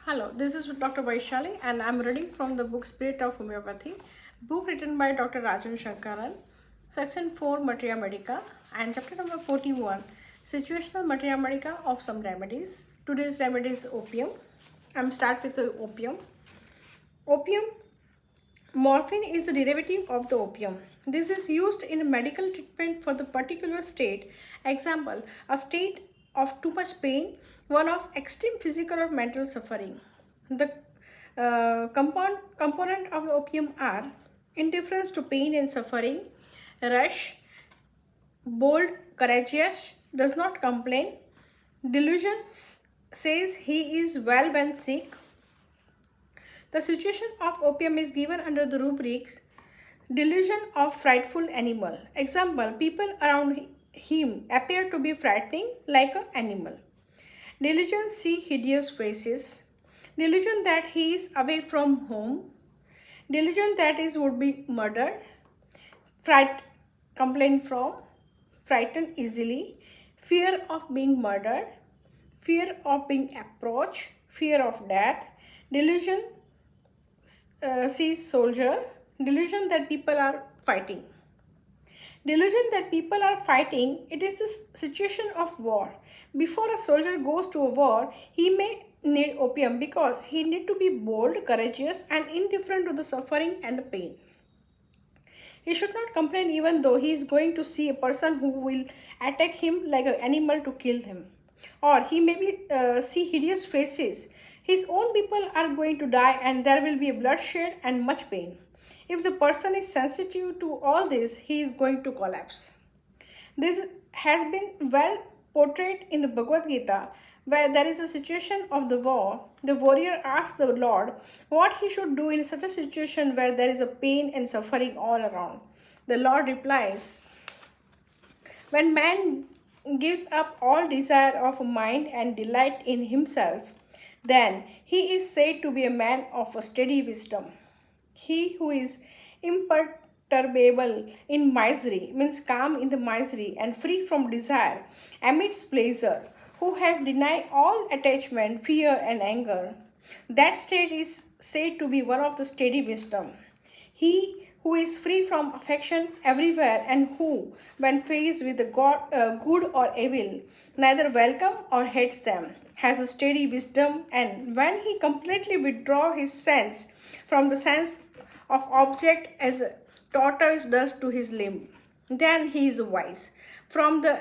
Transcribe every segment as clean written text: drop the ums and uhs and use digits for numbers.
Hello, this is Dr. Vaishali and I'm reading from the book Spirit of Homeopathy, book written by Dr. Rajan Sankaran, section 4 materia medica and chapter number 41, situational materia medica of some remedies. Today's remedy is opium. I'm start with the opium. Opium, morphine is the derivative of the opium. This is used in medical treatment for the particular state. Example, a state of too much pain, one of extreme physical or mental suffering. The component of the opium are indifference to pain and suffering, rush, bold, courageous, does not complain, delusion, says he is well when sick. The situation of opium is given under the rubrics delusion of frightful animal. Example, people around him appear to be frightening like an animal. Delusion see hideous faces. Delusion that he is away from home. Delusion that is would be murdered. Fright, complain from, frightened easily. Fear of being murdered. Fear of being approached. Fear of death. Delusion sees soldier. Delusion that people are fighting. Delusion that people are fighting, it is the situation of war. Before a soldier goes to a war, he may need opium because he need to be bold, courageous and indifferent to the suffering and the pain. He should not complain even though he is going to see a person who will attack him like an animal to kill him. Or he may be see hideous faces. His own people are going to die and there will be bloodshed and much pain. If the person is sensitive to all this, he is going to collapse. This has been well portrayed in the Bhagavad Gita, where there is a situation of the war. The warrior asks the Lord what he should do in such a situation where there is a pain and suffering all around. The Lord replies, when man gives up all desire of mind and delight in himself, then he is said to be a man of a steady wisdom. He who is imperturbable in misery, means calm in the misery and free from desire, amidst pleasure, who has denied all attachment, fear and anger, that state is said to be one of the steady wisdom. He who is free from affection everywhere and who, when faced with the good or evil, neither welcome or hates them, has a steady wisdom, and when he completely withdraw his sense from the sense of object as a tortoise does to his limb, then he is wise. From the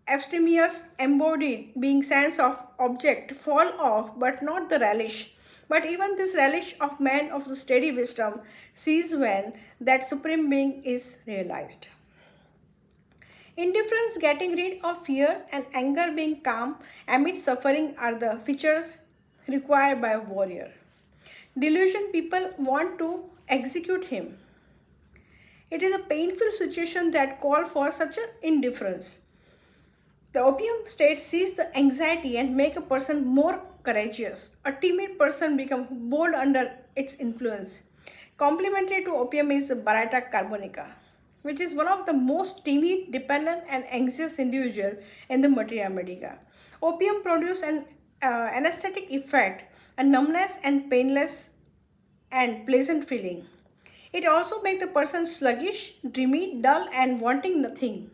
abstemious embodied being sense of object fall off, but not the relish. But even this relish of man of the steady wisdom sees when that supreme being is realized. Indifference, getting rid of fear, and anger, being calm amid suffering are the features required by a warrior. Delusion, people want to execute him. It is a painful situation that calls for such an indifference. The opium state sees the anxiety and make a person more courageous. A timid person becomes bold under its influence. Complementary to opium is Baryta carbonica, which is one of the most timid, dependent and anxious individual in the materia medica. Opium produces an anesthetic effect, a numbness and painless and pleasant feeling. It also makes the person sluggish, dreamy, dull and wanting nothing.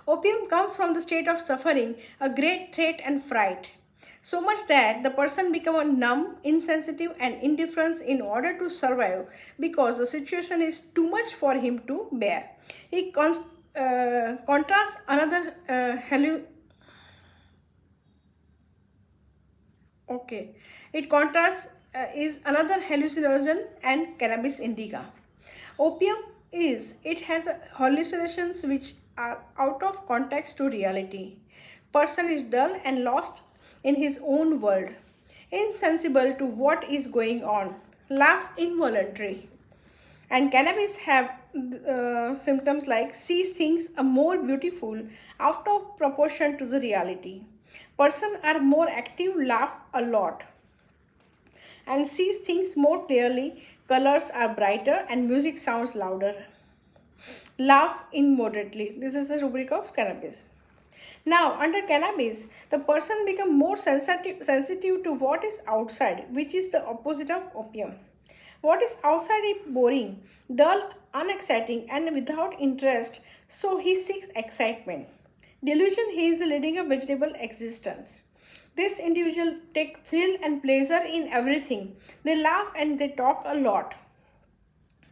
Opium comes from the state of suffering, a great threat and fright. So much that the person becomes numb, insensitive and indifferent in order to survive because the situation is too much for him to bear. He contrasts another It contrasts is another hallucinogen and cannabis indica. Opium it has hallucinations which are out of context to reality. Person is dull and lost in his own world, insensible to what is going on, laugh involuntary. And cannabis have symptoms like sees things are more beautiful out of proportion to the reality. Person are more active, laugh a lot and sees things more clearly, colors are brighter and music sounds louder. Laugh immoderately. This is the rubric of cannabis. Now, under cannabis, the person becomes more sensitive to what is outside, which is the opposite of opium. What is outside is boring, dull, unexciting, and without interest, so he seeks excitement. Delusion, he is leading a vegetable existence. This individual take thrill and pleasure in everything. They laugh and they talk a lot.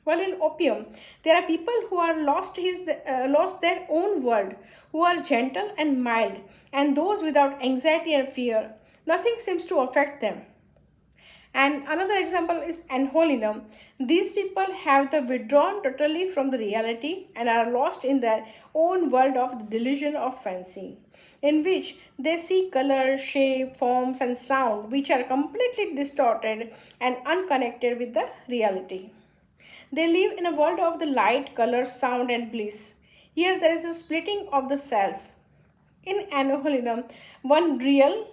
While in opium, there are people who are lost their own world, who are gentle and mild, and those without anxiety and fear. Nothing seems to affect them. And another example is anholinum. These people have the withdrawn totally from the reality and are lost in their own world of the delusion of fancy, in which they see color, shape, forms, and sound which are completely distorted and unconnected with the reality. They live in a world of the light, color, sound, and bliss. Here there is a splitting of the self. In annihilism, one real,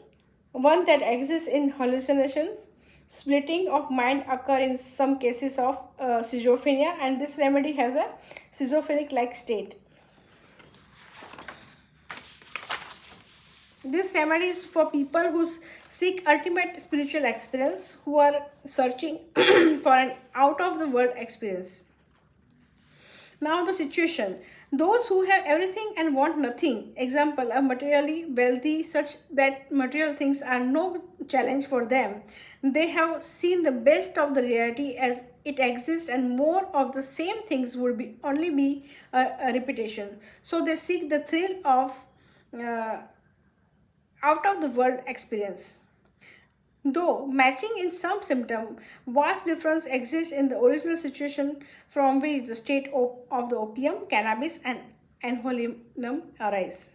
one that exists in hallucinations, splitting of mind occur in some cases of schizophrenia, and this remedy has a schizophrenic-like state. This remedy is for people who seek ultimate spiritual experience, who are searching for an out of the world experience. Now the situation. Those who have everything and want nothing, example, are materially wealthy such that material things are no challenge for them. They have seen the best of the reality as it exists, and more of the same things would be only be a repetition. So they seek the thrill of out of the world experience. Though matching in some symptom, vast difference exists in the original situation from which the state of the opium, cannabis, and anholinum arise.